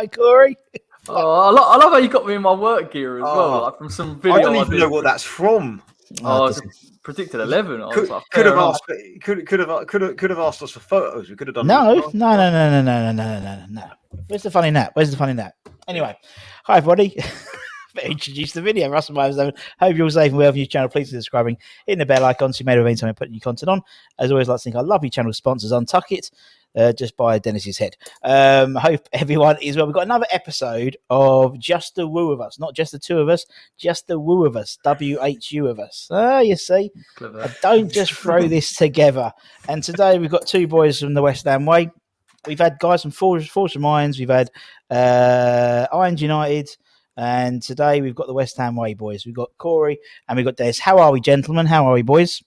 go, Corey. Oh, I love how you got me in my work gear as well, like from some video. I don't even know what that's from. It's a predicted 11. Could have asked us for photos. We could have done. No. Where's the funny nap? Anyway, hi everybody. Introduce the video. Russell Myers. Hope you're all safe and well on your channel. Please consider subscribing, hitting the bell icon so you may have any time I put new content on. As always, like to think I love your channel sponsors. Untuck It, just by Dennis's head. Hope everyone is well. We've got another episode of Just the Woo of Us, not just the two of us, just the Woo of Us, WHU of us. You see, I don't just throw this together. And today we've got two boys from the West Ham way. We've had guys from Force of Mines. We've had Irons United. And today we've got the West Ham way boys. We've got Corey and we've got Des. How are we, gentlemen? How are we, boys?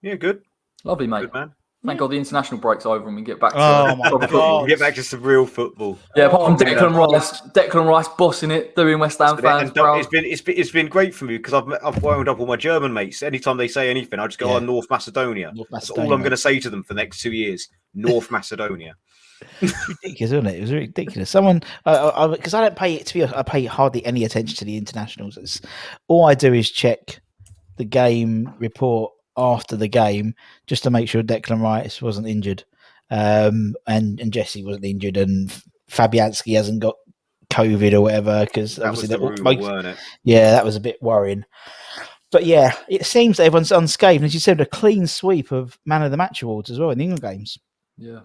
Yeah, good. Lovely, mate. Good, man. Thank God the international break's over and we get back to we get back to some real football. Yeah, apart from Declan Rice bossing it, doing West Ham fans proud. It's been great for me because I've wound up all my German mates. Anytime they say anything, I just go, North Macedonia. That's all I'm going to say to them for the next 2 years. North Macedonia. It's ridiculous, isn't it? It was ridiculous. Someone, because I don't pay it, to be honest, I pay hardly any attention to the internationals. All I do is check the game report after the game just to make sure Declan Rice wasn't injured, and Jesse wasn't injured, and Fabianski hasn't got COVID or whatever. Because obviously, weren't it? Yeah, that was a bit worrying. But yeah, it seems that everyone's unscathed. And as you said, a clean sweep of Man of the Match awards as well in the England games. Yeah.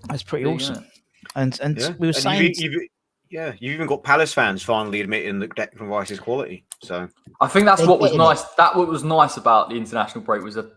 That's pretty awesome. And we were and saying... You've even got Palace fans finally admitting that Declan Rice's quality. So I think that's what was nice. That what was nice about the international break was that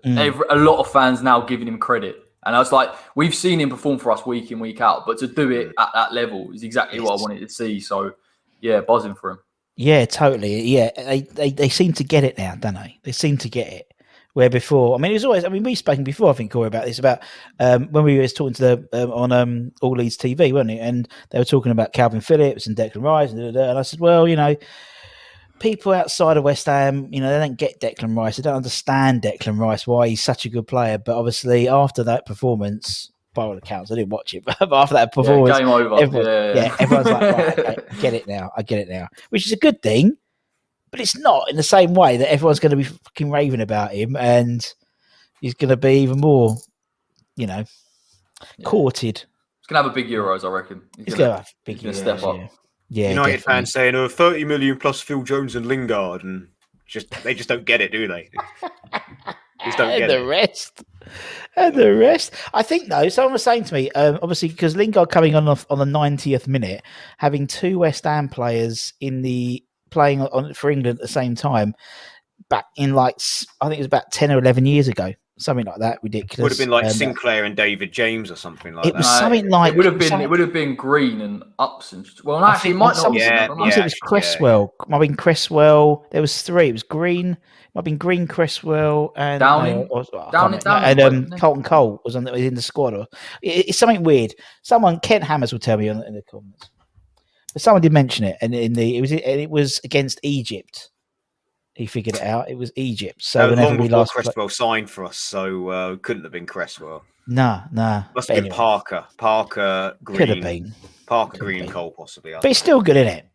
a lot of fans now giving him credit. And I was like, we've seen him perform for us week in, week out, but to do it at that level is exactly what I wanted to see. So yeah, buzzing for him. Yeah, totally. Yeah, they seem to get it now, don't they? They seem to get it. Where before, I mean, it was always. I mean, we've spoken before, I think, Corey, about this, about when we were talking to the on All Leeds TV, weren't it? And they were talking about Calvin Phillips and Declan Rice, and I said, well, you know, people outside of West Ham, you know, they don't get Declan Rice, they don't understand Declan Rice, why he's such a good player. But obviously, after that performance, by all accounts, I didn't watch it, but after that performance, game over. Everyone's like, right, okay, I get it now, which is a good thing. But it's not in the same way that everyone's going to be fucking raving about him, and he's going to be even more, you know, courted. He's going to have a big Euros, I reckon. He's going to have big Euros. Step up. Yeah, United definitely. fans saying, 30 million plus Phil Jones and Lingard, and they just don't get it, do they? Just don't get the rest. I think, though, someone was saying to me, obviously, because Lingard coming on the 90th minute, having two West Ham players playing for England at the same time, back in I think it was about 10 or 11 years ago, something like that. Ridiculous. Would have been like Sinclair and David James or something like that. It was something like it would have been Green and Upson. Well, actually, it might not. It was Cresswell. Might have been Cresswell. There was three. It was Green. Might have been Green, Cresswell, and Downing. And Colton Cole was in the squad. It's something weird. Kent Hammers will tell me in the comments. But someone did mention it, and it was against Egypt. He figured it out. It was Egypt. So long before Cresswell signed for us, so couldn't have been Cresswell. Nah. Must have been Parker. Parker, Green. Could have been. Parker, Green, Cole, possibly. But it's still good, isn't it?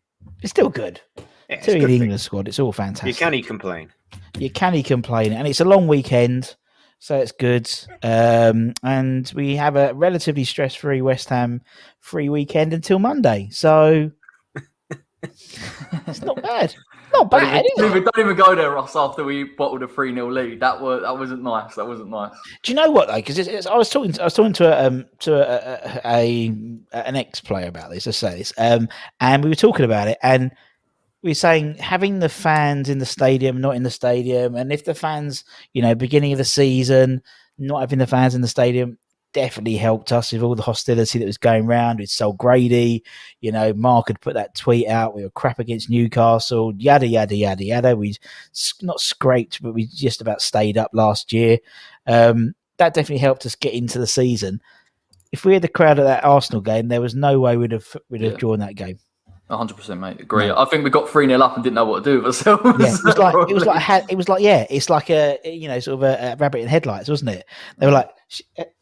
It's still good. Yeah, it's the good England squad. It's all fantastic. You can't complain. And it's a long weekend, so it's good. And we have a relatively stress-free West Ham free weekend until Monday. So it's not bad. Not bad. Don't even go there, Ross. After we bottled a 3-0 lead, that wasn't nice. That wasn't nice. Do you know what though? Because I was talking to an ex-player about this. Let's say this, and we were talking about it, and we were saying having the fans in the stadium, not in the stadium, and if the fans, you know, beginning of the season, not having the fans in the stadium definitely helped us with all the hostility that was going around with Sol Grady. You know, Mark had put that tweet out, we were crap against Newcastle, yada, yada, yada, yada. We not scraped, but we just about stayed up last year. That definitely helped us get into the season. If we had the crowd at that Arsenal game, there was no way we'd have drawn that game. 100%, mate. Agree. No. I think we got 3-0 up and didn't know what to do with ourselves. Yeah, it was like a, you know, sort of a rabbit in headlights, wasn't it? They were like, it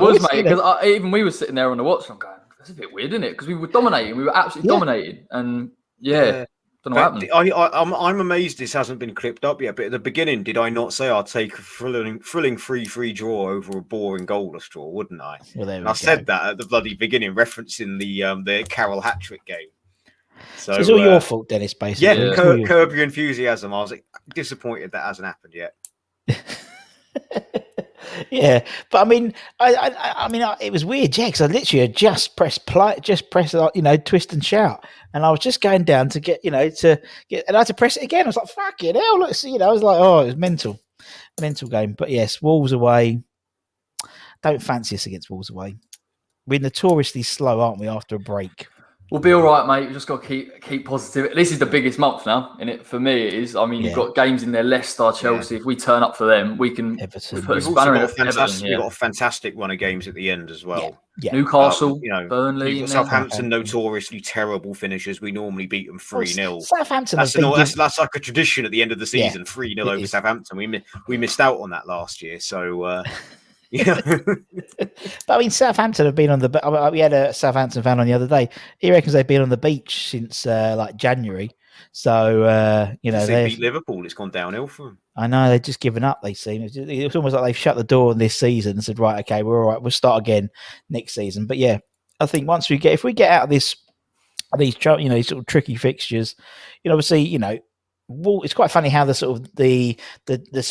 was, mate. Because even we were sitting there on the watch. I'm going, That's a bit weird, isn't it? Because we were dominating. We were absolutely dominating. And don't know what happened. I'm amazed this hasn't been clipped up yet. But at the beginning, did I not say I'd take a thrilling 3-3 draw over a boring goalless draw, wouldn't I? Well, I said that at the bloody beginning, referencing the Carroll hat-trick game. So it's all your fault, Dennis, basically. Yeah, curb your enthusiasm. I was disappointed that hasn't happened yet. Yeah, but I mean, it was weird, yeah, because I literally had just press play, twist and shout, and I was just going down to get, and I had to press it again. I was like, "Fucking hell!" Let's see, I was like, "Oh, it was mental game." But yes, Wolves away. Don't fancy us against Wolves away. We're notoriously slow, aren't we? After a break. We'll be all right, mate. We've just got to keep positive. This is the biggest month now, and it for me it is. I mean, you've got games in there, Leicester, Chelsea. Yeah. If we turn up for them, we can Everton. put a spanner in Everton. We've got a fantastic run of games at the end as well. Yeah. Newcastle, Burnley, Southampton, notoriously terrible finishers. We normally beat them 3-0. Southampton. That's like a tradition at the end of the season. 3-0 over Southampton. We missed out on that last year, so. Yeah, but I mean, Southampton have been on the. We had a Southampton fan on the other day. He reckons they've been on the beach since January. So they beat Liverpool. It's gone downhill for them. I know they've just given up. They seem it's almost like they've shut the door on this season and said, right, okay, we're all right. We'll start again next season. But yeah, I think if we get out of these sort of tricky fixtures, obviously, it's quite funny how the sort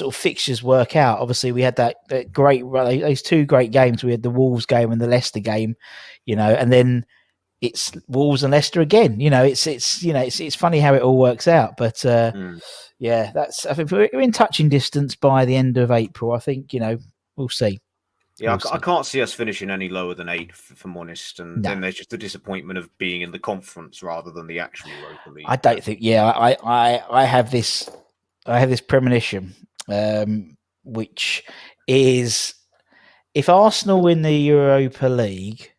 of fixtures work out. Obviously, we had that great those two great games. We had the Wolves game and the Leicester game, and then it's Wolves and Leicester again. It's funny how it all works out. But I think we're in touching distance by the end of April. I think we'll see. Yeah, I can't see us finishing any lower than 8th, if I'm honest. And then there's just the disappointment of being in the conference rather than the actual Europa League. I don't think. Yeah, I have this premonition, which is if Arsenal win the Europa League,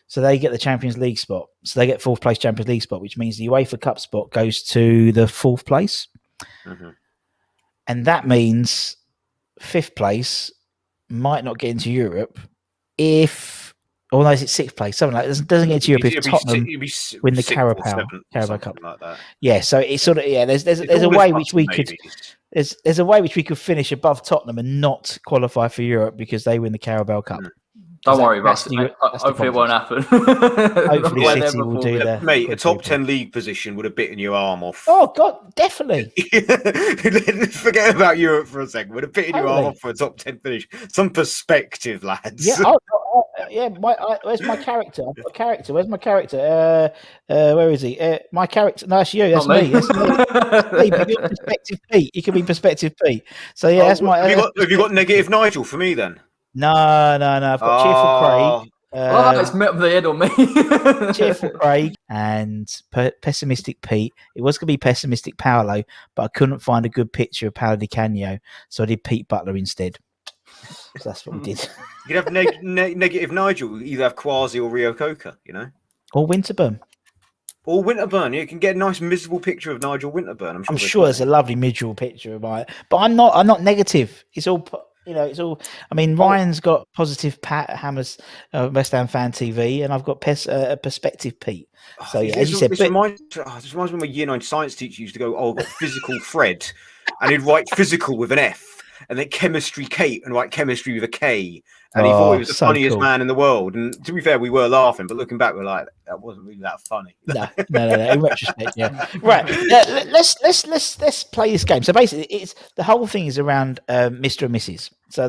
so they get the Champions League spot. So they get 4th place Champions League spot, which means the UEFA Cup spot goes to the 4th place, and that means 5th place might not get into Europe is it 6th place? Something like that. Doesn't get into Europe if Tottenham win the Carabao Cup. Like that. Yeah, so it's sort of there's a way which we could there's a way which we could finish above Tottenham and not qualify for Europe because they win the Carabao Cup. Don't worry, Russ. Hopefully it won't happen. Hopefully City will do that. Mate, a top 10 league position would have bitten your arm off. Oh, God, definitely. Forget about Europe for a second. Would have bitten your arm off for a top 10 finish. Some perspective, lads. Yeah, where's my character? I've got a character. Where's my character? Where is he? My character. No, that's you. That's me. That's me. Perspective Pete. You can be Perspective Pete. So, yeah, that's my... Have you got Negative Nigel for me, then? No. I've got Cheerful Craig. It's met up the head on me. Cheerful Craig and Pessimistic Pete. It was going to be Pessimistic Paolo, but I couldn't find a good picture of Paolo Di Canio, so I did Pete Butler instead. So that's what we did. You could have Negative Nigel, either have Quasi or Rio Coca, Or Winterburn. Or Winterburn. You can get a nice miserable picture of Nigel Winterburn. I'm sure there's a lovely miserable picture of mine, but I'm not negative. It's all. It's all. I mean, Ryan's got positive Pat Hammers, West Ham Fan TV, and I've got Perspective Pete. So yeah, as you said, this reminds me of my Year 9 science teacher used to go, "Oh, I've got physical Fred," and he'd write physical with an F, and then chemistry Kate, and write chemistry with a K. And he thought he was the funniest man in the world. And to be fair, we were laughing, but looking back, we're like, that wasn't really that funny. No. In retrospect, yeah. Right. Let's play this game. So basically, it's the whole thing is around Mr. and Mrs. So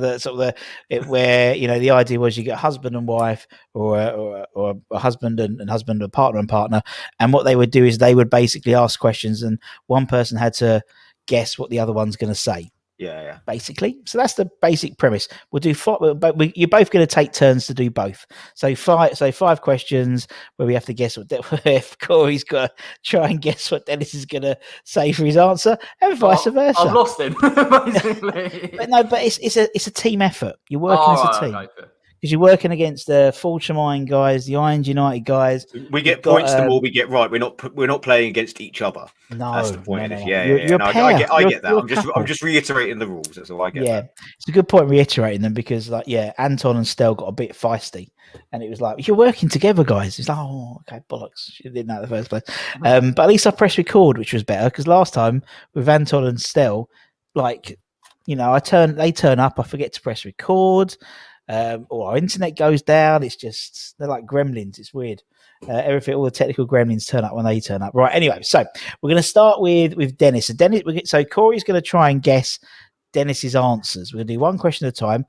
where the idea was you get husband and wife, or a husband and husband, a partner and partner, and what they would do is they would basically ask questions, and one person had to guess what the other one's going to say. Yeah. Basically, so that's the basic premise. We'll do 5, but you're both going to take turns to do both. So 5 questions where we have to guess if Corey's got to try and guess what Dennis is going to say for his answer, and vice versa. I've lost him, basically. But it's a team effort. You're working as a team. because you're working against the Fulham guys, the Irons United guys. We get points the more we get right. We're not playing against each other. No, that's the point. No. Yeah. You're a pair. I get that. You're I'm just reiterating the rules. That's all I get. Yeah, that. It's a good point reiterating them because, like, Anton and Stel got a bit feisty, and it was like, you're working together, guys. It's like, oh, okay, bollocks. She didn't know in the first place. But at least I pressed record, which was better because last time with Anton and Stel, like, they turn up, I forget to press record, or our internet goes down. It's just they're like gremlins. It's weird. All the technical gremlins turn up when they turn up. Right. Anyway, so we're going to start with Dennis. So Corey's going to try and guess Dennis's answers. We're going to do one question at a time.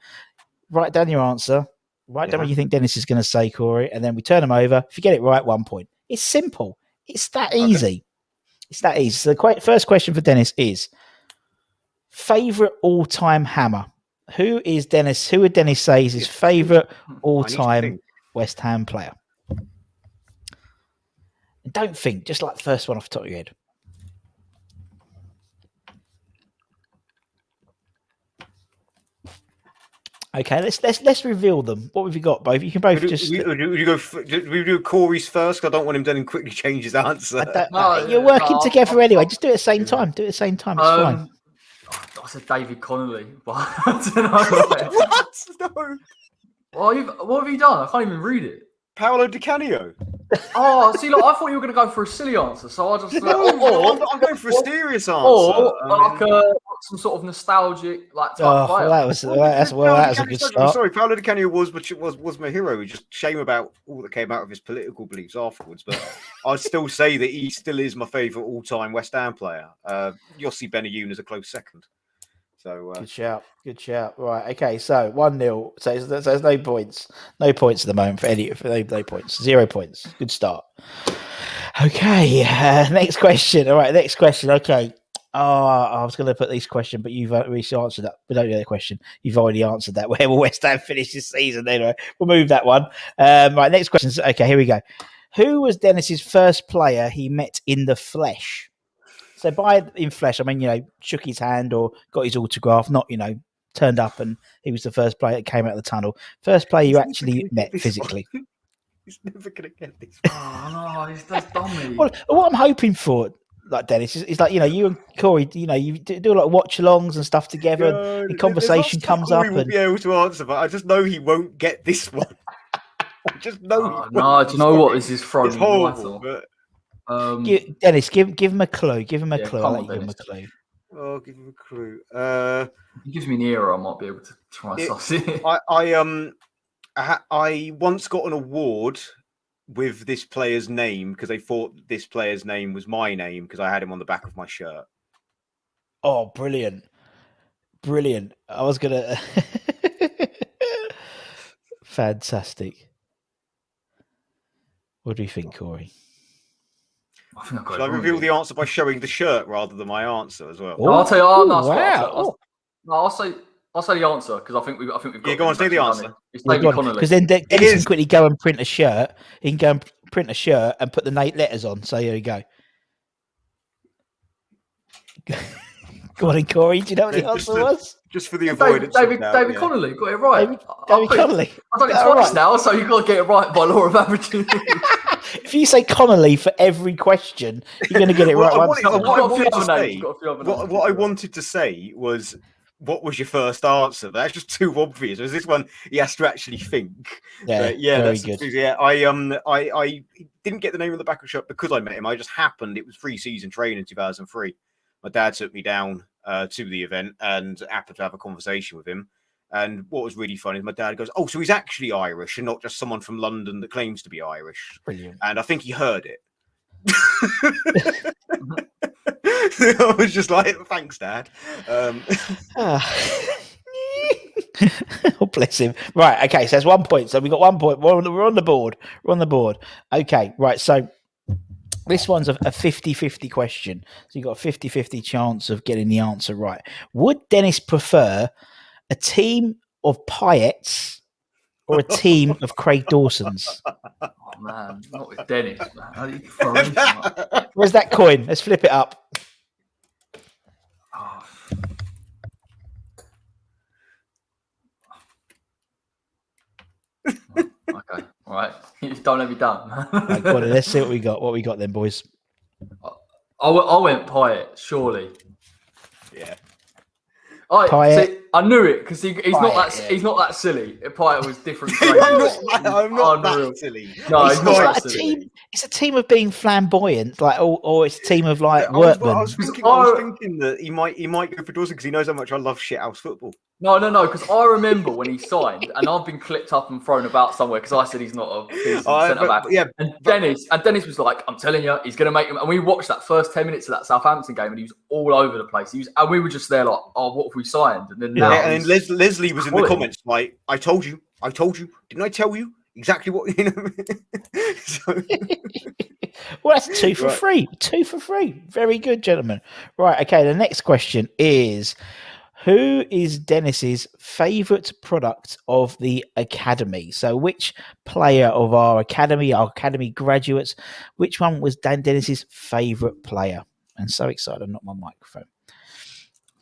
Write down your answer. Write down what you think Dennis is going to say, Corey, and then we turn them over. If you get it right, 1 point. It's simple. It's that easy. It's that easy. So the first question for Dennis is favorite all-time hammer. Who would Dennis say is his favorite all-time West Ham player? And don't think, just like the first one off the top of your head. Okay, let's reveal them. What have you got, both? You can both we do Corey's first. I don't want him to then quickly change his answer. You're working together anyway. Just do it at the same time. Do it at the same time. It's fine. I said David Connolly, but I don't know. What? No. What have you done? I can't even read it. Paolo Di Canio. Oh, see, look, I thought you were going to go for a silly answer, so I just I'm going for a serious answer. Or some sort of nostalgic type player. That was a good start. Sorry, Paolo Di Canio was my hero. Just shame about all that came out of his political beliefs afterwards, but I'd still say that he still is my favourite all-time West Ham player. Yossi Benayoun is a close second. So good shout. Right, okay. So 1-0. So there's no points. No points at the moment for no points. 0 points. Good start. Okay. Next question. All right. Next question. Okay. I was going to put this question, but you've already answered that. We don't know the question. You've already answered that. Where will West Ham finish this season? Anyway, we'll move that one. Right. Next question. Okay. Here we go. Who was Dennis's first player he met in the flesh? So in flesh, I mean, shook his hand or got his autograph, not, turned up and he was the first player that came out of the tunnel. First player you actually met physically. He's never going to get this. Oh, no, that's dummy. Well, what I'm hoping for, like Dennis, is like, you and Corey, you do a lot of watch-alongs and stuff together. The conversation comes up. He will be able to answer, but I just know he won't get this one. I just know. No, do you know what? This is throwing me horrible, but... Dennis, give him a clue. Give him a clue. I'll let you give him a clue. Oh, give him a clue. If he gives me an era, I might be able to try and suss it. I once got an award with this player's name because they thought this player's name was my name because I had him on the back of my shirt. Oh, brilliant. I was gonna fantastic. What do you think, Corey? Should I reveal the answer by showing the shirt rather than my answer as well? No, I'll tell you. Wow. I'll say the answer because I think we've got. Yeah, go on, say the answer. It's David Connolly. Because then Dennis can quickly go and print a shirt. He can go and print a shirt and put the letters on. So here you go. Go on, Corey. Do you know what the answer was? Just for the avoidance. David Connolly got it right. David Connolly. I've done it twice now, so you've got to get it right by law of averages. If you say Connolly for every question, you're going to get it right once. What I wanted to say was, what was your first answer? That's just too obvious. Was this one he has to actually think? Very good. Yeah, I didn't get the name on the back of the shirt because I met him. It was pre-season training in 2003. My dad took me down to the event and happened to have a conversation with him. And what was really funny is my dad goes, "Oh, so he's actually Irish and not just someone from London that claims to be Irish." Brilliant. And I think he heard it. I was just like, "Thanks, Dad." Oh, bless him. Right. Okay. So that's 1 point. So we got 1 point. We're on the board. Okay. Right. So this one's a 50-50 question. So you've got a 50-50 chance of getting the answer right. Would Dennis prefer a team of Pyettes or a team of Craig Dawsons? Oh, man. Not with Dennis, man. Where's that coin? Let's flip it up. Oh. Okay, all right. Don't let me down. Right, go on, let's see what we got. What we got then, boys? I went Pyatt, surely. Yeah. See, I knew it because he's Pyatt, not that silly. Pyatt was different. I'm not unreal. that silly. No, it's he's not like that a silly. team. It's a team of being flamboyant, like, or it's a team of like I was workmen. thinking that he might go for Dawson because he knows how much I love shithouse football. No, because I remember when he signed, and I've been clipped up and thrown about somewhere because I said he's not a decent centre back. Yeah, and Dennis was like, "I'm telling you, he's going to make him." And we watched that first 10 minutes of that Southampton game, and he was all over the place. And we were just there like, "Oh, what have we signed?" And then and then Leslie was in the comments like, "I told you, didn't I tell you exactly what you know?" So... Well, that's 2 for free. 2 for free. Very good, gentlemen. Right. Okay. The next question is, who is Dennis's favourite product of the academy? So which player of our academy graduates, which one was Dennis's favourite player? And so excited, I knocked my microphone.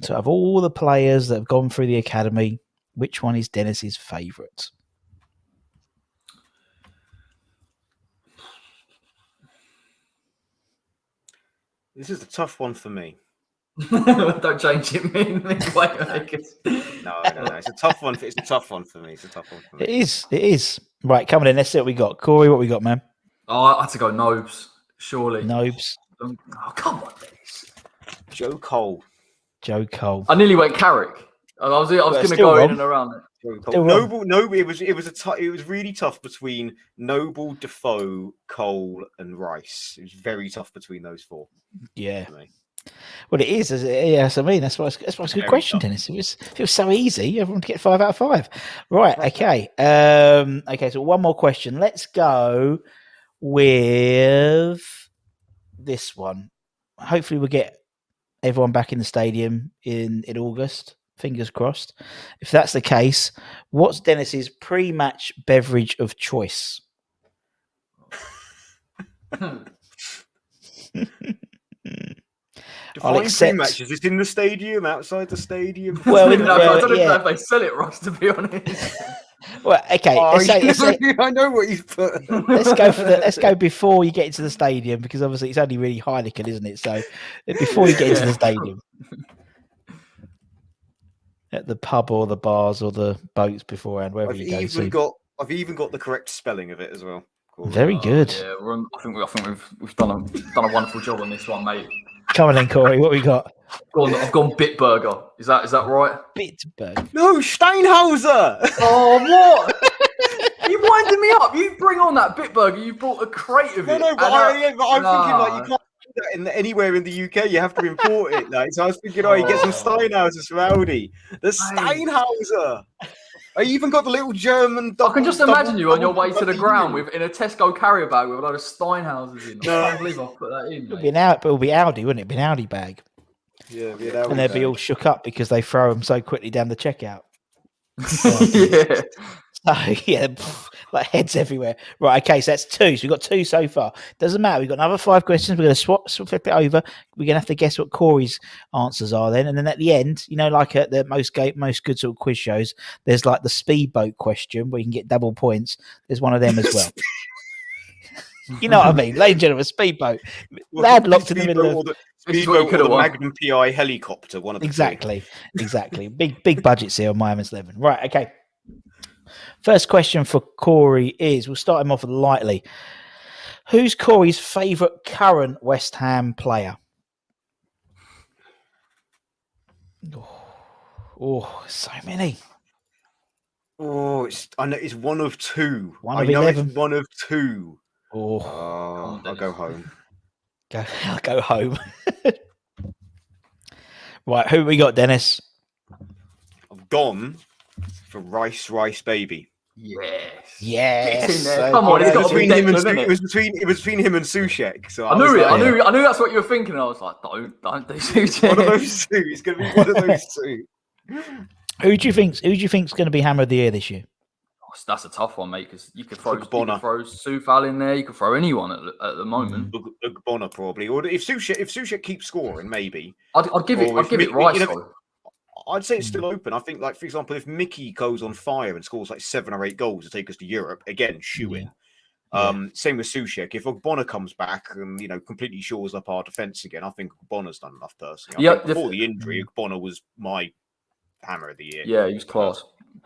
So of all the players that have gone through the academy, which one is Dennis's favourite? This is a tough one for me. Don't change it, man. No. It's a tough one. It's a tough one for me. It is. Right, come on in. Let's see what we got. Corey, what we got, man? Oh, I had to go Nobes, surely. Nobes. Oh, come on, Dennis. Joe Cole. I nearly went Carrick. I was going to go in and around it. Noble. It was really tough between Noble, Defoe, Cole, and Rice. It was very tough between those four. Yeah. Well, it is. Yes, I mean that's why it's a good question, Dennis. It was so easy. Everyone to get 5 out of 5. Right. Okay. Okay. So one more question. Let's go with this one. Hopefully, we'll get everyone back in the stadium in August. Fingers crossed. If that's the case, what's Dennis's pre-match beverage of choice? Define pre-match. Is it in the stadium, outside the stadium? Well, I don't know if they sell it, Ross, to be honest. Well, okay. I know what you've put. Let's go before you get into the stadium, because obviously it's only really Heineken, isn't it? So before you get into the stadium, at the pub or the bars or the boats beforehand, wherever you go to. I've even got the correct spelling of it as well. Cool. Very good. Yeah, I think we've done a wonderful job on this one, mate. Come on then, Corey. What we got? I've gone Bitburger. Is that right? Bitburger. No, Steinhauser. Oh, what? You winding me up. You bring on that Bitburger. You brought a crate of it. No, but I'm thinking like you can't do that anywhere in the UK. You have to import it. Like, so I was thinking, you get some Steinhausers from Aldi. The Steinhauser. I even got the little German. I can just imagine you on your way to the ground in a Tesco carrier bag with a load of Steinhausers in. I can't believe I put that in. It'll be Aldi, wouldn't it? It'd be an Aldi bag. Yeah, it'd be an Aldi and they'd be all shook up because they throw them so quickly down the checkout. Yeah. Like heads everywhere. Right, okay, so that's 2. So we've got 2 so far. Doesn't matter. We've got another 5 questions. We're going to flip it over. We're going to have to guess what Corey's answers are then. And then at the end, like at the most good sort of quiz shows, there's like the Speedboat question where you can get double points. There's one of them as well. You know what I mean? Ladies and gentlemen, Speedboat. Lad locked in the middle of... Speedboat or the Magnum PI helicopter. One of the Exactly. Big budgets here on My Man's 11. Right, okay. First question for Corey is, we'll start him off lightly. Who's Corey's favourite current West Ham player? Oh, so many. Oh, I know it's one of 2. One of 11. It's one of 2. Oh, I'll go home. I'll go home. Right, who we got, Dennis? I've gone for Rice Baby. Yes. Come on, it's got between him and it was between him and Soucek. So I knew that's what you were thinking. And I was like, don't do Soucek. One of those 2. It's going to be one of those 2. Who do you think's going to be Hammer of the Year this year? That's a tough one, mate, because you could throw Soufal in there. You could throw anyone at the moment. Bonner probably, or if Soucek keeps scoring, maybe. I'd give it Rice. I'd say it's still open. I think, like, for example, if Mickey goes on fire and scores like 7 or 8 goals to take us to Europe, again, shoe in. Same with Souček. If Ogbonna comes back and completely shores up our defense again, I think Ogbonna's done enough personally. I think before the injury, Ogbonna was my hammer of the year. Yeah, he was class.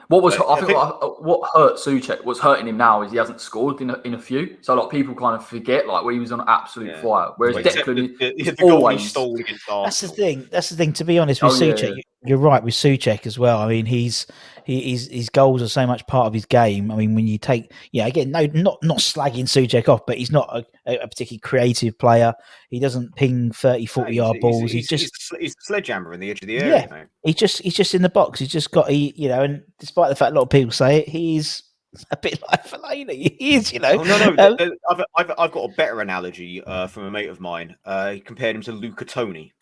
What hurt Souček, what's hurting him now is he hasn't scored in a few. So like people kind of forget like when he was on absolute fire. Whereas Declan the goal he stole against Arsenal. That's the thing. To be honest with Souček, you're right with Souček as well. I mean, his goals are so much part of his game. I mean, when you take again, not slagging Souček off, but he's not a particularly creative player. He doesn't ping 30, 40 yard balls. He's a sledgehammer in the edge of the area. Yeah, he's just in the box. He's just got and despite the fact a lot of people say it, he's a bit like Fellaini. He is, Oh, no. I've got a better analogy from a mate of mine. He compared him to Luca Toni.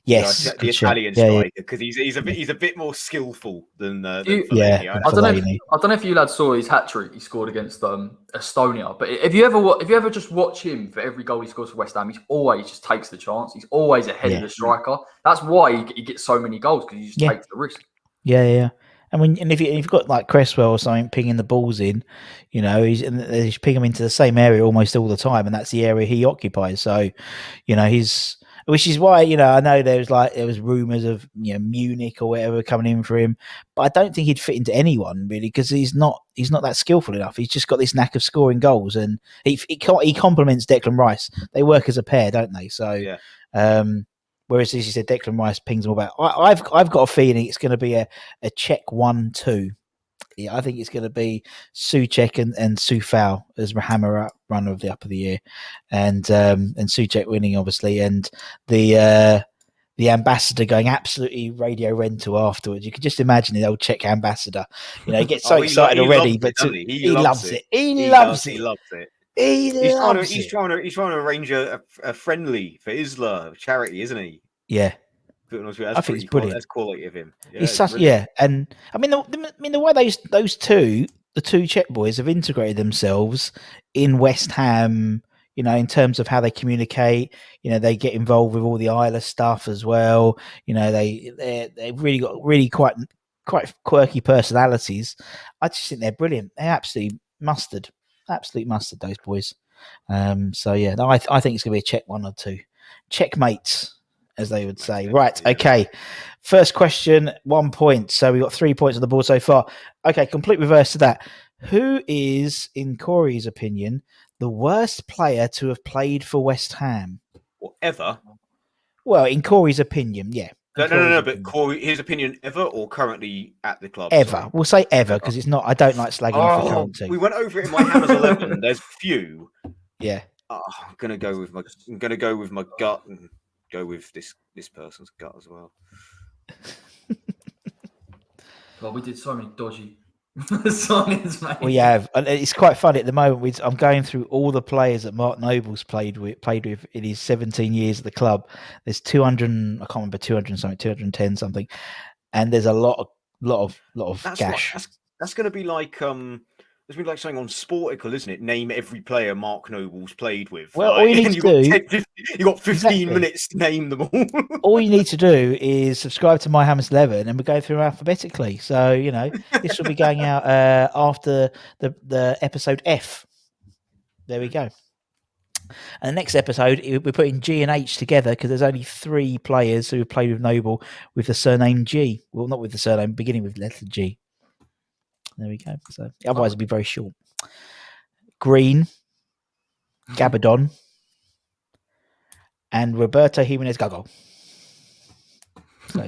Yes, the Italian striker, because he's a bit more skillful than Fellaini. I don't know if you lads saw his hat trick he scored against Estonia, but if you ever just watch him for every goal he scores for West Ham, he always just takes the chance. He's always ahead of the striker. That's why he gets so many goals, because he just takes the risk. Yeah. And if you've got like Cresswell or something pinging the balls in, he's ping them into the same area almost all the time, and that's the area he occupies. So, which is why I know there was rumours of Munich or whatever coming in for him, but I don't think he'd fit into anyone really, because he's not that skillful enough. He's just got this knack of scoring goals, and he complements Declan Rice. They work as a pair, don't they? So whereas, as you said, Declan Rice pings them all back. I've got a feeling it's going to be a Czech 1-2. Yeah, I think it's going to be Souček and Soufal as hammer up runner of the up of the year, and Souček winning obviously, and the ambassador going absolutely radio rental afterwards. You can just imagine the old Czech ambassador. He gets so excited already, but he loves it. He loves it. He's trying to arrange a friendly for Isla charity, isn't he? Yeah. I think it's brilliant. That's quality of him. Yeah, he's such and I mean the way those two Czech boys have integrated themselves in West Ham, in terms of how they communicate. They get involved with all the Isla stuff as well. They've really got quite quirky personalities. I just think they're brilliant. They're absolute mustard, those boys. I think it's gonna be a Czech 1 or 2. Checkmates, as they would say. Right, okay. First question, 1 point. So we've got 3 points on the board so far. Okay, complete reverse to that. Who is, in Corey's opinion, the worst player to have played for West Ham? Ever? Well, in Corey's opinion, yeah. No, but Corey, his opinion ever or currently at the club? Ever. Sorry. We'll say ever, because it's not, I don't like slagging off the current team. We went over it in my Hammers 11. There's few. Yeah. I'm gonna go with my gut and go with this person's gut as well. Well, we did so many dodgy signings, mate. We have, and it's quite funny at the moment. I'm going through all the players that Mark Noble's played with in his 17 years at the club. There's 200, I can't remember 200 something, 210 something, and there's a lot of gash. That's going to be like There's been like something on Sportical, isn't it? Name every player Mark Noble's played with. Well, all you need to do... You got 15 minutes to name them all. All you need to do is subscribe to My Hammers 11 and we go through alphabetically. So, this will be going out after the episode F. There we go. And the next episode, we're putting G and H together because there's only 3 players who have played with Noble with the surname G. Well, not with the surname, beginning with letter G. There we go. So otherwise, it'd be very short. Green, Gabadon, and Roberto Jimenez Gago. So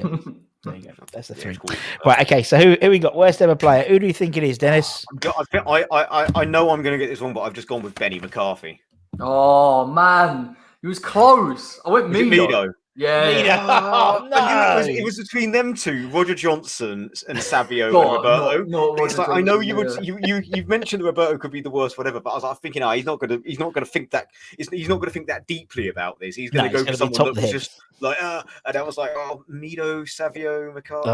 there you go. That's the 3. Right. Okay. So who we got? Worst ever player? Who do you think it is, Dennis? I know I'm going to get this one, but I've just gone with Benny McCarthy. Oh man, he was close. I went Mido. Yeah. Oh, no. It was between them two, Roger Johnson and Savio and Roberto. Not Roger I know you've mentioned that Roberto could be the worst, whatever. But I was like thinking, he's not going to think that. He's not going to think that deeply about this. He's going to go for someone that was just like, and I was like, Mido, Savio, McCarthy.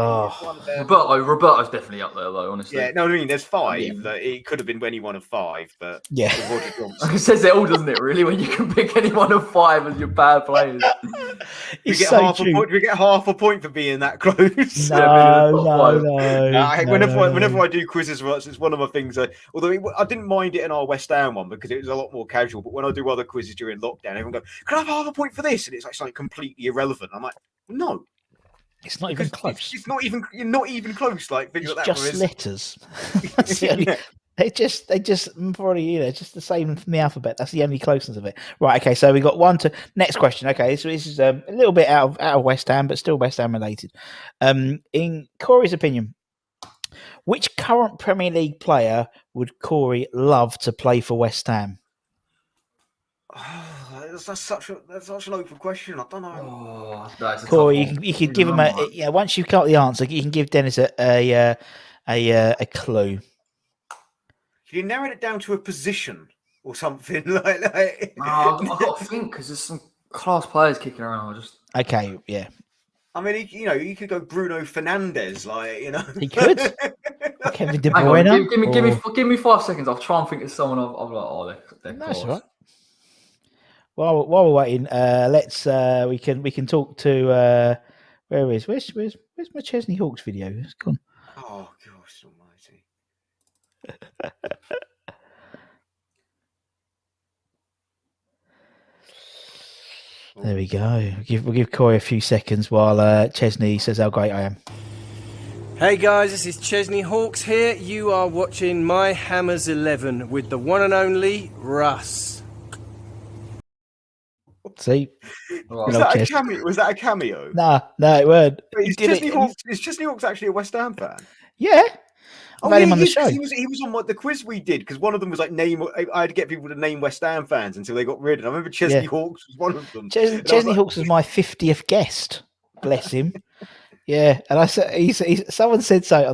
Roberto's definitely up there, though. Honestly. Yeah. No, I mean, there's 5. It could have been any one of 5, but yeah, Roger Johnson. It says it all, doesn't it? Really, when you can pick any one of 5 as your bad players. We get half a point. We get half a point for being that close. No. Whenever I do quizzes, it's one of my things. Although I didn't mind it in our West Ham one because it was a lot more casual. But when I do other quizzes during lockdown, everyone goes, "Can I have half a point for this?" And it's like something completely irrelevant. I'm like, no. It's not even close. It's not even. You're not even close. Like things it's like that. Just letters. They just probably just the same from the alphabet. That's the only closeness of it. Right. Okay. So we got one to next question. Okay. So this is a little bit out of West Ham, but still West Ham related. In Corey's opinion, which current Premier League player would Corey love to play for West Ham? That's such an open question. I don't know. Corey, you can give him once you've got the answer, you can give Dennis a clue. Can you narrow it down to a position or something like? I've got to think because there's some class players kicking around. Okay, yeah. I mean, you could go Bruno Fernandes, He could. Kevin De Bruyne. Give me 5 seconds. I'll try and think of someone. I'm like, they're That's class. right. While we're waiting, let's we can talk to where's my Chesney Hawks video? It's gone. Oh gosh almighty. There we go. We'll give Corey a few seconds while Chesney says how great I am. Hey guys, this is Chesney Hawks here. You are watching My Hammers 11 with the one and only Russ. See? Was that a cameo? No, it weren't. Is Chesney Hawks actually a West Ham fan? Yeah. I've had him on the show. He was on the quiz we did because one of them was like I had to get people to name West Ham fans until they got rid of it. I remember Chesney Hawks was one of them. Chesney Hawks was my 50th guest. Bless him. Yeah, and I said, someone said so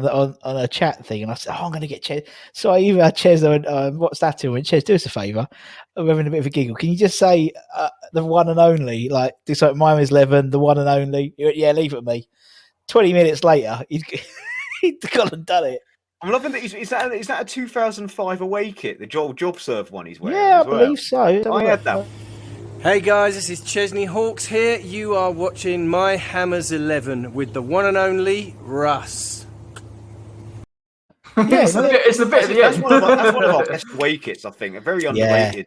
on a chat thing, and I said, I'm going to get Ches. So I emailed Ches, I went, what's that to? I went, Ches, do us a favour. I'm having a bit of a giggle. Can you just say the one and only, like, do something, mine was 11, the one and only. He went, yeah, leave it to me. 20 minutes later, he'd gone and done it. I'm loving that. Is that a 2005 away kit, the Job Serve one he's wearing? Yeah, I believe so. I had that. Hey guys, this is Chesney Hawks here. You are watching My Hammers 11 with the one and only Russ. Yeah, it's a bit at the end. That's one of our best away kits, I think. A very underrated.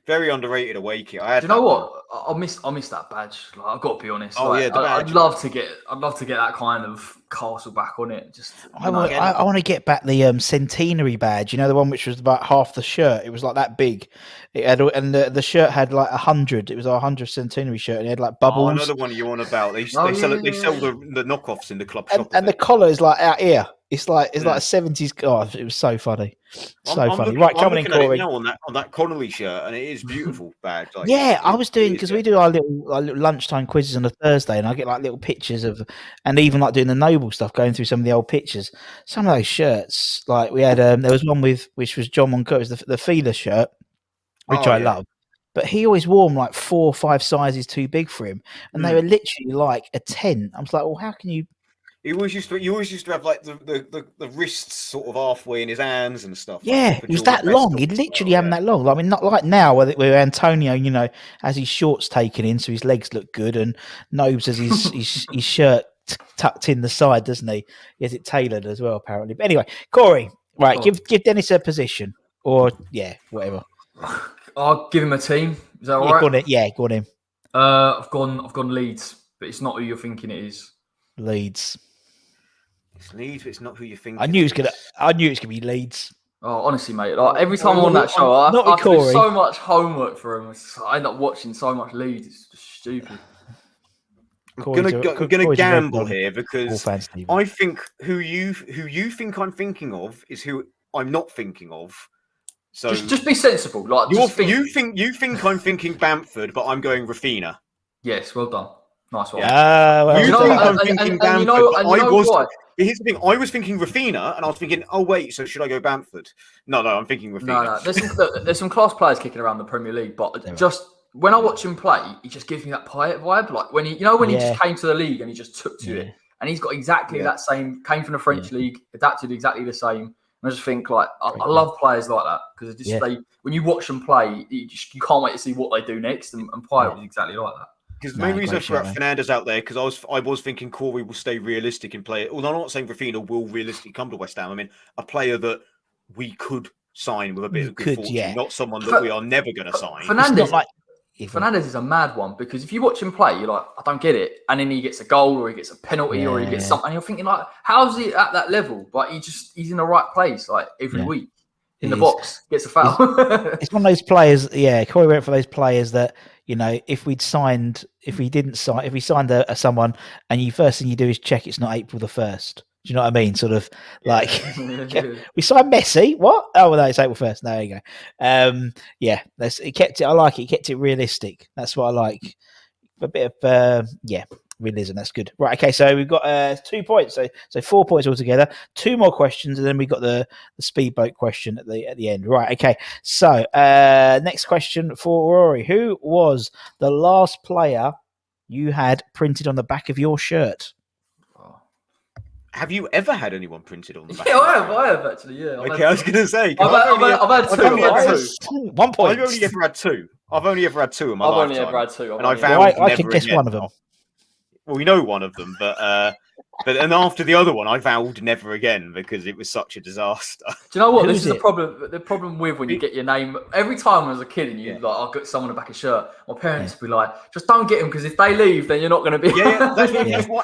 Very underrated away kit. Do you know what? I miss that badge. Like, I've got to be honest. Oh yeah, the badge. I'd love to get that kind of castle back on it. I want to get back the centenary badge. You know, the one which was about half the shirt. It was like that big. It had, and the shirt had like 100. It was our 100th centenary shirt, and it had like bubbles. Oh, another one you on about? They sell the knockoffs in the club shop. And the collar is like out here. It's like a 70s. God, it was so funny. Funny. Right, coming in, Corey. On that Connolly shirt, and it is beautiful badge. Like, yeah, I was doing because we do our little lunchtime quizzes on a Thursday, and I get like little pictures of, and even like doing the Noble stuff, going through some of the old pictures. Some of those shirts, like we had, there was one which was John Moncur, it was the Feeler shirt, which I love. But he always wore them like 4 or 5 sizes too big for him, and they were literally like a 10. I was like, well, how can you? You always used to have like the wrists sort of halfway in his hands and stuff. Yeah, it was that long. He'd literally have them that long. I mean, not like now where Antonio, has his shorts taken in, so his legs look good, and Nobes has his shirt tucked in the side, doesn't he? He has it tailored as well, apparently. But anyway, Corey, right, give Dennis a position, or whatever. I'll give him a team. Is that all right? Go on him. I've gone Leeds, but it's not who you're thinking it is. Leeds. It's Leeds, but it's not who you think. I knew it was gonna be Leeds. Oh, honestly, mate. Like every time I'm on that show, I have to do so much homework for him. I end up watching so much Leeds. It's just stupid. I'm gonna gamble here because I think who you think I'm thinking of is who I'm not thinking of. So just be sensible. Like you think I'm thinking Bamford, but I'm going Rafina. Yes, well done. Nice one. I'm thinking Bamford. Here's the thing. I was thinking Rafina, and I was thinking, oh wait, so should I go Bamford? No, I'm thinking Rafina. No. There's some class players kicking around the Premier League, but just when I watch him play, he just gives me that Payet vibe. Like when he just came to the league and he just took to it, and he's got exactly that same. Came from the French league, adapted exactly the same. And I just think I love players like that because when you watch them play, you can't wait to see what they do next. And Payet was exactly like that. Because the main reason I threw out Fernandez out there, because I was thinking Corey will stay realistic and play it. Although I'm not saying Rafinha will realistically come to West Ham. I mean, a player that we could sign with a bit of good fortune, not someone that we are never going to sign. Fernandez is a mad one, because if you watch him play, you're like, I don't get it. And then he gets a goal or he gets a penalty or he gets something. And you're thinking, like, how's he at that level? But he's in the right place, like, every week. In the box, gets a foul. It's one of those players, Corey went for those players that, if we signed someone and first thing you do is check it's not April the 1st. Do you know what I mean? Sort of like, we signed Messi. What? Oh, well, no, it's April 1st. There you go. It kept it. I like it. It kept it realistic. That's what I like. A bit of, realism. That's good. Right. Okay. So we've got 2 points. So 4 points altogether. 2 more questions, and then we got the speedboat question at the end. Right. Okay. So next question for Rory. Who was the last player you had printed on the back of your shirt? Have you ever had anyone printed on the back? Yeah, I have actually. Yeah. Okay, I was going to say. I've had 2. 1 point. I've only ever had 2. I've only ever had 2 in my lifetime. I've only ever had 2. And I vowed I can guess one of them. Well, we know one of them, but and after the other one, I vowed never again because it was such a disaster. Do you know what? This is the problem. The problem with when you get your name every time as a kid, and you I'll get someone on the back of a shirt. My parents would be like, "Just don't get him, because if they leave, then you're not going to be."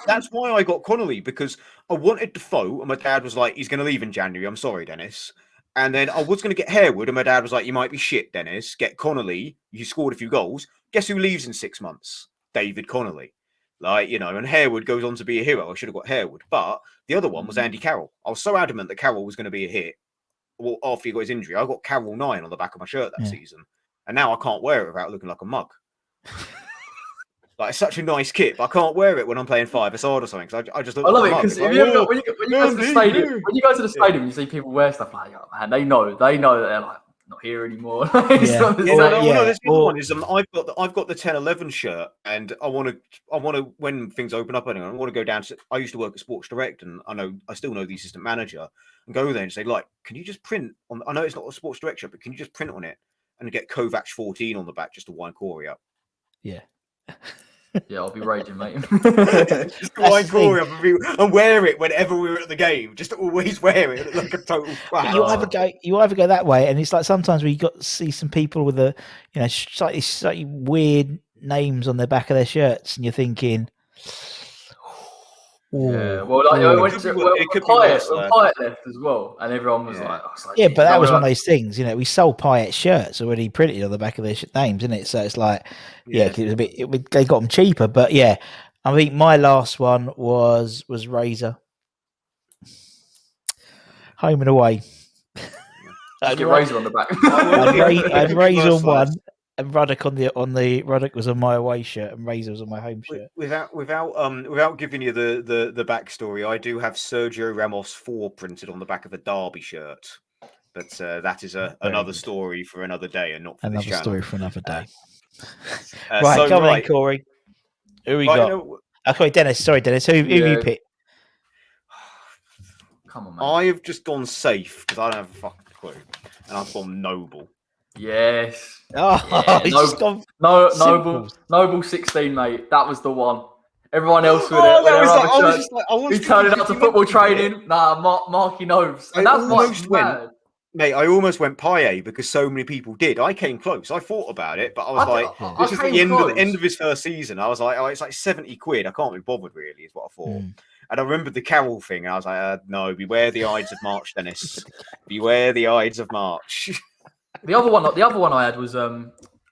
That's why I got Connolly, because I wanted Defoe, and my dad was like, "He's going to leave in January. I'm sorry, Dennis." And then I was going to get Harewood, and my dad was like, "You might be shit, Dennis. Get Connolly. You scored a few goals. Guess who leaves in 6 months? David Connolly." And Harewood goes on to be a hero. I should have got Harewood. But the other one was Andy Carroll. I was so adamant that Carroll was going to be a hit. Well, after he got his injury, I got Carroll 9 on the back of my shirt that season. And now I can't wear it without looking like a mug. It's such a nice kit, but I can't wear it when I'm playing 5-a-side or something. Because I just look I love like it, because when you go to the stadium, you see people wear stuff like that, man, they know that they're like, not here anymore. This other one is I've got the 10-11 shirt, and I want to when things open up anyway, I want to go down to. I used to work at Sports Direct, and I still know the assistant manager, and go there and say, like, can you just print on? I know it's not a Sports Direct shirt, but can you just print on it and get Kovac 14 on the back just to wind Corey up? Yeah. Yeah, I'll be raging, mate. Just wind Corey up and wear it whenever we were at the game. Just always wear it like a total crap. You either go that way, and it's like sometimes we got to see some people with a slightly weird names on the back of their shirts, and you're thinking, yeah. Well, Pyatt left as well, and everyone was like, yeah, but that was one of those things. We sold Pyatt shirts already printed on the back of their names, isn't it? So it's like, it was a bit. They got them cheaper, but yeah, I think my last one was Razor, home and away. Get Razor on the back. I had Razor on one, and Ruddock on the Ruddock was on my away shirt, and Razor was on my home shirt. Without giving you the backstory, I do have Sergio Ramos 4 printed on the back of a Derby shirt, but that is another story for another day, and not for this channel. Another story for another day. Right, come on, Corey. Who we got? Okay, Dennis. Sorry, Dennis. Who you picked? Come on, man. I have just gone safe because I don't have a fucking clue, and I've gone Noble. Yes. Noble 16, mate. That was the one. Everyone else with it. He turned it up to football training. Nah, Marky knows. And that's what's mad. Mate, I almost went Payet because so many people did. I came close. I thought about it, but I was this is the end of his first season. I was like, it's like 70 quid. I can't be bothered, really, is what I thought. And I remembered the Carroll thing, and I was like, no, beware the Ides of March, Dennis. Beware the Ides of March. The other one I had was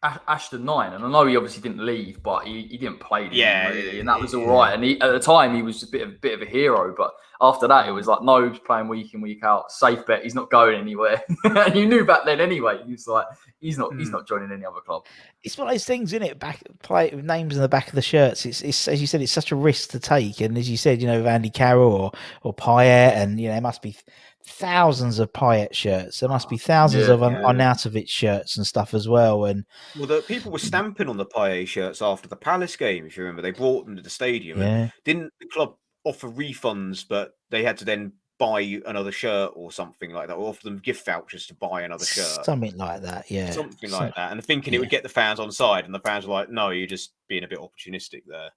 Ashton 9, and I know he obviously didn't leave, but he didn't play, really, and that was all right. And at the time, he was a bit of a hero, but after that, it was like, no, he's playing week in, week out, safe bet, he's not going anywhere. And you knew back then anyway. He was like, he's not joining any other club. It's one of those things, isn't it? Play with names in the back of the shirts. It's as you said, it's such a risk to take. And as you said, with Andy Carroll or Payet, and there must be thousands of Payet shirts. There must be thousands of Arnautovic shirts and stuff as well. And the people were stamping on the Payet shirts after the Palace game. If you remember, they brought them to the stadium. And didn't the club offer refunds, but they had to then buy another shirt or something like that, or offer them gift vouchers to buy another shirt. Something like that, yeah. Something like that. And thinking it would get the fans on side, and the fans were like, no, you're just being a bit opportunistic there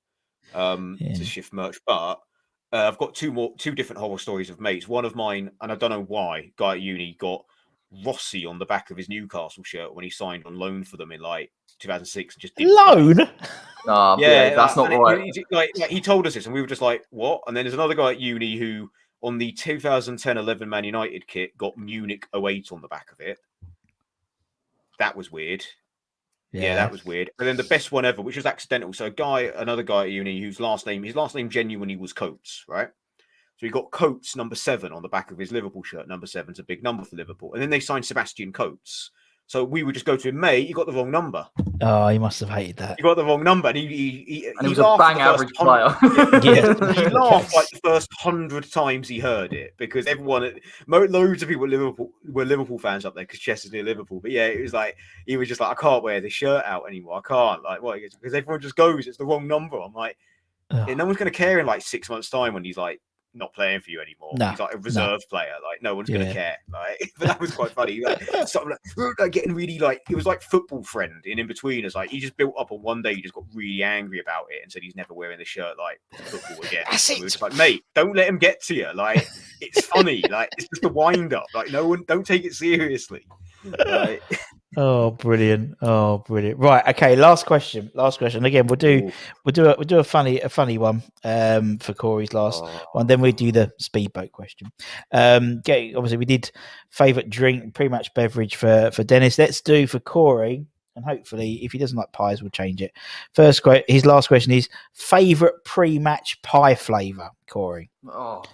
to shift merch. But I've got two different horror stories of mates. One of mine, and I don't know why, guy at uni got Rossi on the back of his Newcastle shirt when he signed on loan for them in like 2006 and just didn't loan. Yeah, that's not right. He told us this, and we were just like, "What?" And then there's another guy at uni who, on the 2010-11 Man United kit, got Munich 08 on the back of it. That was weird. Yeah, that was weird. And then the best one ever, which was accidental. So another guy at uni whose last name genuinely was Coates, right? So he got Coates number 7 on the back of his Liverpool shirt. Number 7's a big number for Liverpool. And then they signed Sebastian Coates. So we would just go to him, mate, you got the wrong number. Oh, he must have hated that. You got the wrong number. And he was a bang average player. Yeah. He laughed like the first 100 times he heard it, because loads of people were Liverpool fans up there because Chester's near Liverpool. But yeah, it was like, he was just like, I can't wear this shirt out anymore. I can't. Like, what? Because everyone just goes, it's the wrong number. I'm like, yeah, no one's going to care in like 6 months' time when he's like, not playing for you anymore. He's like a reserve player. Like, no one's gonna care. Like, but that was quite funny. Like, getting really like, it was like football friend in between us. Like, he just built up, and one day he just got really angry about it and said he's never wearing the shirt like football again. We were just like, mate, don't let him get to you. Like, it's funny. Like, it's just a wind up. Like, no one, don't take it seriously. Like, Oh, brilliant! Right, okay. Last question. Again, we'll do a funny one for Corey's last one. Then we do the speedboat question. Obviously, we did favorite drink, pre-match beverage for Dennis. Let's do for Corey, and hopefully, if he doesn't like pies, we'll change it. His last question is favorite pre-match pie flavor, Corey. So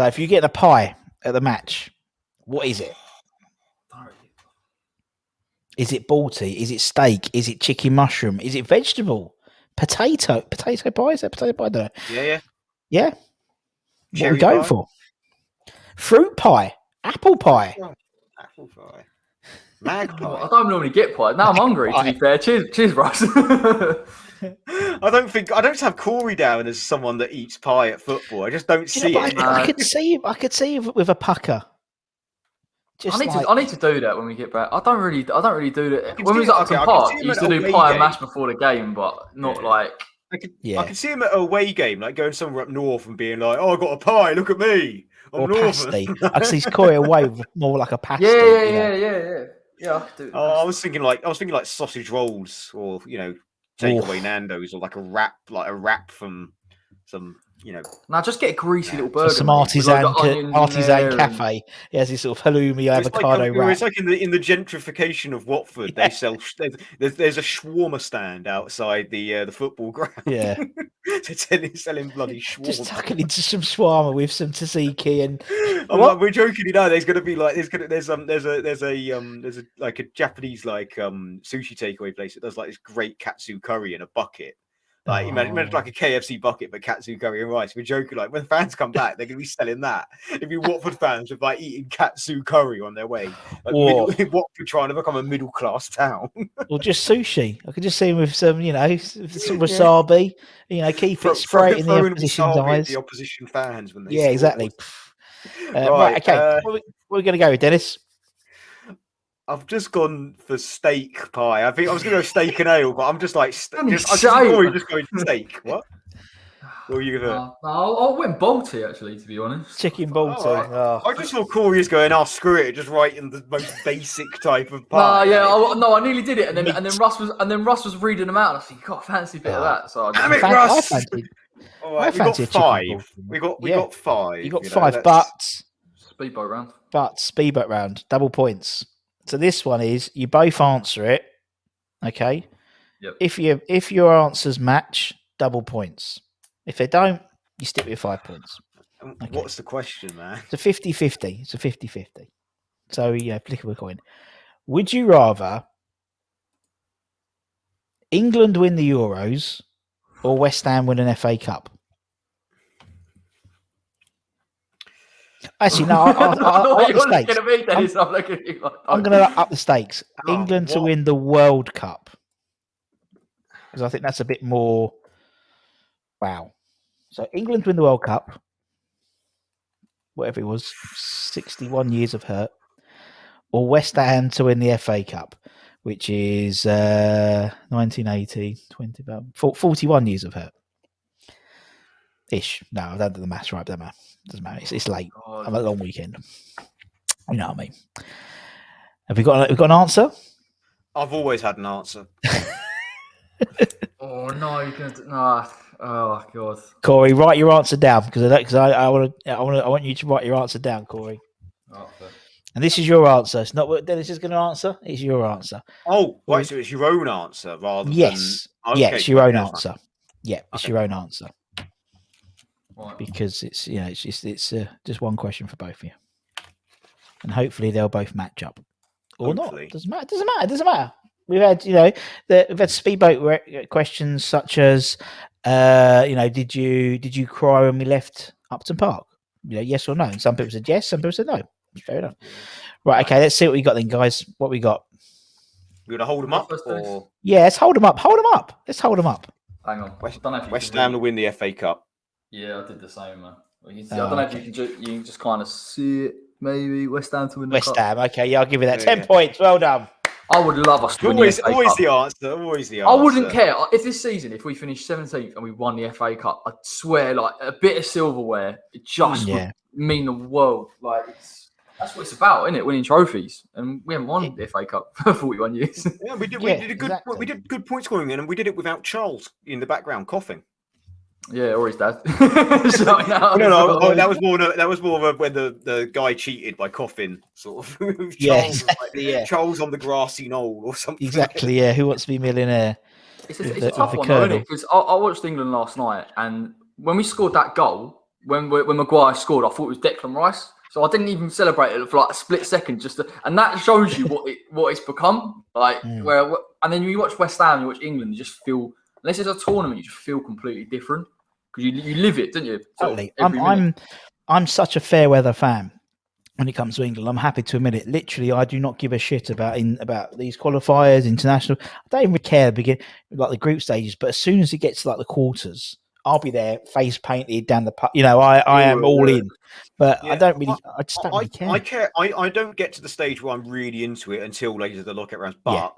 if you get a pie at the match, what is it? Is it Balti? Is it steak? Is it chicken mushroom? Is it vegetable? Potato pie? Is that potato pie? I don't know. Yeah. What are we going for? Fruit pie? Apple pie? Magpie. I don't normally get pie. Now I'm hungry, to be fair. Cheers, Russ. I don't have Corey down as someone that eats pie at football. I just don't see it. I could see with a pucker. I need to do that when we get back. I don't really do that. When we was at Upton Park, I used to do pie and mash before the game, but not like. I can see him at a away game, like going somewhere up north and being like, "Oh, I got a pie. Look at me. I'm northern." Pasty. I can see Corey away with more like a pasty. Yeah. I do. I was thinking like sausage rolls, or takeaway Nando's, or like a wrap from some. Now just get a greasy little burger. Some artisan cafe. He has this sort of halloumi avocado wrap. It's like in the gentrification of Watford. They sell. There's a shawarma stand outside the football ground. Yeah, they're selling bloody shawarma. Just tucking into some shawarma with some tzatziki and. We're joking, there's going to be like there's a like a Japanese sushi takeaway place that does like this great katsu curry in a bucket. Like imagine like a KFC bucket, but katsu curry and rice. We're joking, like when fans come back, they're going to be selling that. It'd be Watford fans with like eating katsu curry on their way. Like Watford trying to become a middle class town. Or just sushi. I could just see him with some, some wasabi. Keep it straight in the opposition's eyes. The opposition fans when they. Yeah, exactly. Right. Okay. Where are we going to go, Dennis? I've just gone for steak pie. I think I was going to go steak and ale, but I'm just like, just going steak. What? What were you going to? I went Balti, actually, to be honest. Chicken Balti. I just saw Corey was going, screw it, just right in the most basic type of pie. I nearly did it, and then Russ was reading them out, and I think, God, fancy a bit of that. So I fancied. All right, we got 5. We got 5. You got 5, but speedboat round. But speedboat round, double points. So this one is you both answer it, okay? Yep. If your answers match, double points. If they don't, you stick with 5 points. Okay. What's the question, man? It's a 50-50. It's a 50-50. So flick of a coin. Would you rather England win the Euros or West Ham win an FA Cup? Actually, no. I'll up the stakes. I'm going to up the stakes. England to win the World Cup, because I think that's a bit more. Wow. So England win the World Cup, whatever it was, 61 years of hurt, or West Ham to win the FA Cup, which is 1980, 41 years of hurt. Ish. No, I don't do the maths right. Doesn't matter. It's late. I'm a long weekend. You know what I mean? Have we got an answer? I've always had an answer. Oh no, you can no. Oh god, Corey, write your answer down because I want you to write your answer down, Corey. Oh, and this is your answer. It's not what Dennis is going to answer. It's your answer. Oh, right. So it's your own answer rather than yes, it's your own answer. Yeah, it's your own answer. Right. Because it's it's just one question for both of you, and hopefully they'll both match up or Hopefully. not. Doesn't matter. We've had we've had speedboat questions such as did you cry when we left Upton Park? Yes or no. And some people said yes, some people said no. Fair enough. Right, okay, let's see what we got then, guys. What we got? We're gonna hold them up, or yeah, let's hold them up. Let's hold them up. Hang on. West Ham to win the FA Cup. Yeah, I did the same, man. I don't know if you can just kind of see it. Maybe West Ham to win the West cup. Ham. Okay, yeah, I'll give you that. 10 points. Well done. I would love us to win Always the FA Cup. the answer. Always the answer. I wouldn't care if this season, if we finished 17th and we won the FA Cup. I swear, like a bit of silverware, it just would mean the world. Like that's what it's about, isn't it? Winning trophies, and we haven't won the FA Cup for 41 years. Yeah, we did good point scoring then, and we did it without Charles in the background coughing. Yeah, or his dad. No, that was more of when the guy cheated by coughing, sort of. Charles, exactly, Charles on the grassy knoll or something. Exactly, yeah. Who Wants to Be a Millionaire? It's a tough one, though, isn't it? Because I watched England last night, and when we scored that goal, when Maguire scored, I thought it was Declan Rice. So I didn't even celebrate it for like a split second, and that shows you what it's become. Like and then you watch West Ham, you watch England, you just feel, unless it's a tournament, you just feel completely different because you live it, don't you? Totally. I'm such a fair weather fan when it comes to England. I'm happy to admit it. Literally, I do not give a shit about these qualifiers, international. I don't even care like the group stages, but as soon as it gets to like the quarters, I'll be there, face painted down the. I am all in, but I don't really. I just don't really care. I don't get to the stage where I'm really into it until later the lockout rounds. But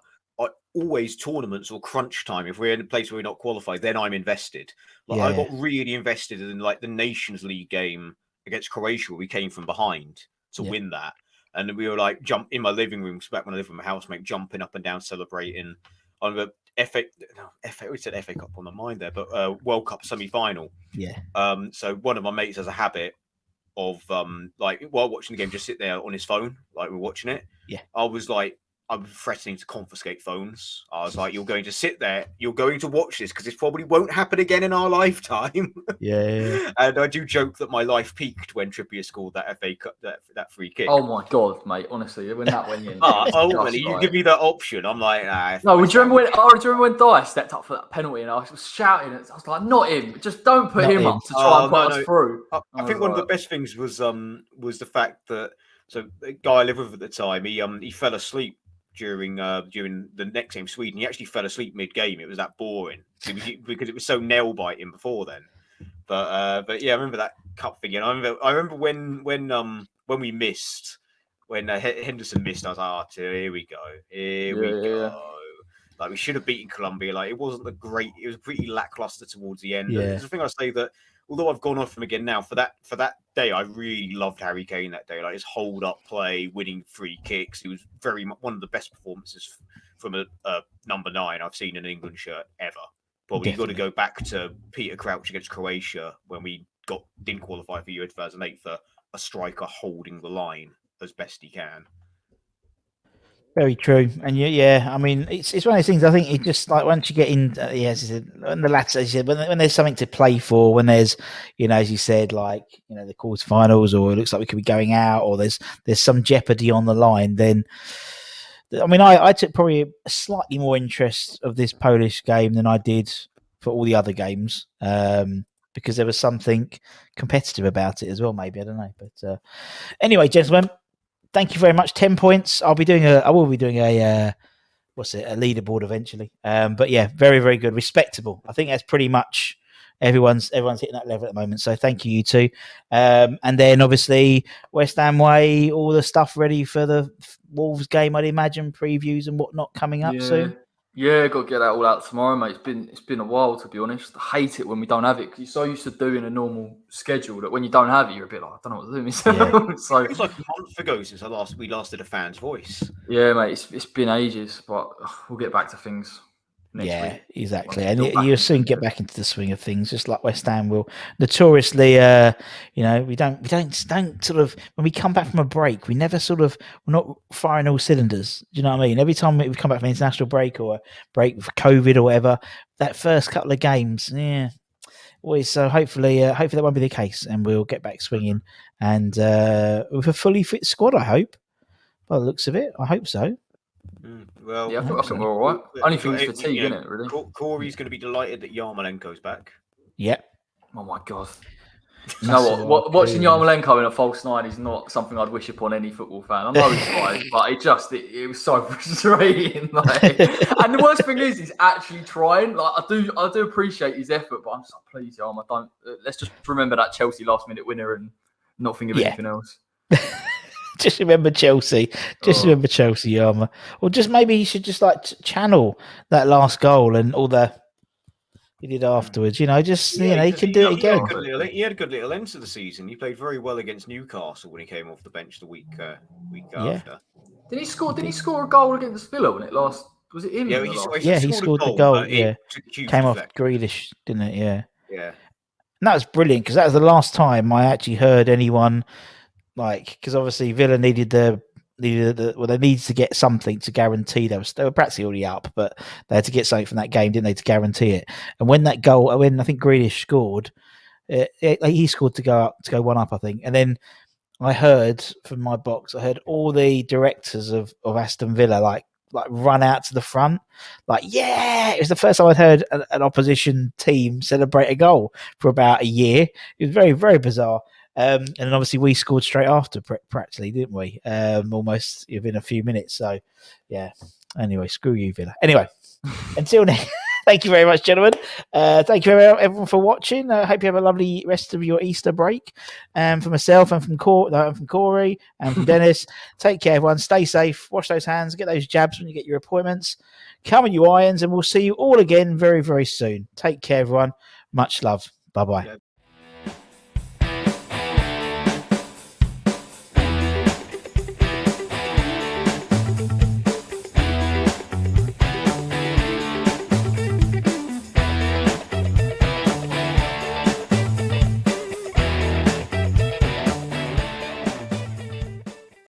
always tournaments or crunch time. If we're in a place where we're not qualified, then I'm invested. I got really invested in like the Nations League game against Croatia. Where we came from behind to win that, and we were like jump in my living room back when I lived with my housemate, jumping up and down, celebrating on the we said FA Cup on the mind there, but World Cup semi-final. Yeah. So one of my mates has a habit of like while watching the game, just sit there on his phone, like we're watching it. Yeah. I'm threatening to confiscate phones. I was like, you're going to sit there, you're going to watch this because this probably won't happen again in our lifetime. Yeah. And I do joke that my life peaked when Trippier scored that FA Cup, that free kick. Oh my God, mate! Honestly, when that went in, you give me that option. I'm like, nah. No, do you remember when Dyer stepped up for that penalty and I was shouting? I was like, not him! Just don't put him up to try and put us through. I think one of the best things was the fact that the guy I lived with at the time, he fell asleep during the next game, Sweden. He actually fell asleep mid-game. It was that boring because it was so nail-biting before then. But yeah, I remember that cup thing. And I remember when we missed, when Henderson missed, I was like, here we go. Yeah. Like we should have beaten Colombia. Like it wasn't it was pretty lackluster towards the end. Yeah. There's the thing I say that although I've gone off him again now, for that day, I really loved Harry Kane that day. Like his hold-up play, winning free kicks. He was very much one of the best performances from a number 9 I've seen in an England shirt ever. Probably got to go back to Peter Crouch against Croatia when we didn't qualify for Euro 2008 for a striker holding the line as best he can. Very true, and I mean, it's one of those things. I think it just like once you get in, as you said, when the latter, as you said, when there's something to play for, when there's, as you said, like the quarterfinals, or it looks like we could be going out, or there's some jeopardy on the line, then I mean, I took probably a slightly more interest of this Polish game than I did for all the other games, because there was something competitive about it as well. Maybe I don't know, but anyway, gentlemen. Thank you very much. 10 points. I will be doing a leaderboard eventually. But yeah, very, very good. Respectable. I think that's pretty much everyone's hitting that level at the moment. So thank you two. And then obviously West Ham way, all the stuff ready for the Wolves game. I'd imagine previews and whatnot coming up soon. Yeah, got to get that all out tomorrow, mate. It's been a while, to be honest. I hate it when we don't have it because you're so used to doing a normal schedule that when you don't have it, you're a bit like, I don't know what to do myself. So it was like a month ago since we last did a fan's voice. Yeah, mate, it's been ages, but we'll get back to things. Yeah, week. exactly, and you'll soon get back into the swing of things, just like West Ham will. Notoriously, we don't sort of when we come back from a break, we're not firing all cylinders. Do you know what I mean? Every time we come back from an international break or a break for COVID or whatever, that first couple of games, always. So hopefully that won't be the case, and we'll get back swinging and with a fully fit squad. I hope. By the looks of it, I hope so. Well, yeah, I think we're all right. Only thing is fatigue, isn't it? Really. Corey's going to be delighted that Yarmolenko's back. Yep. Oh my god. You know what? Watching Yarmolenko in a false nine is not something I'd wish upon any football fan. I know he's fine, but it was so frustrating. And the worst thing is, he's actually trying. Like I do appreciate his effort, but I'm so pleased, Yarmo. Don't. Let's just remember that Chelsea last minute winner and not think of anything else. Just remember Chelsea. Remember Chelsea, Yarmo. Or just maybe he should just channel that last goal and all the he did afterwards. He can do it again. He had a good little end to the season. He played very well against Newcastle when he came off the bench the week after. Did he score a goal against Villa when it last? Was it him? Yeah, he scored the goal. Yeah, came off Grealish, didn't it? Yeah. Yeah. And that was brilliant because that was the last time I actually heard anyone. Because obviously Villa they needed to get something to guarantee they were practically already up, but they had to get something from that game, didn't they, to guarantee it? And when I think Grealish scored, he scored to go 1-up, I think. And then I heard from my box, all the directors of Aston Villa run out to the front, it was the first time I'd heard an opposition team celebrate a goal for about a year. It was very, very bizarre. And then obviously we scored straight after, practically, didn't we? Almost within a few minutes. So, yeah. Anyway, screw you, Villa. Anyway, until next. Thank you very much, gentlemen. Thank you everyone for watching. I hope you have a lovely rest of your Easter break. For myself and from Corey and from Dennis, take care, everyone. Stay safe. Wash those hands. Get those jabs when you get your appointments. Come on, you irons, and we'll see you all again very, very soon. Take care, everyone. Much love. Bye-bye.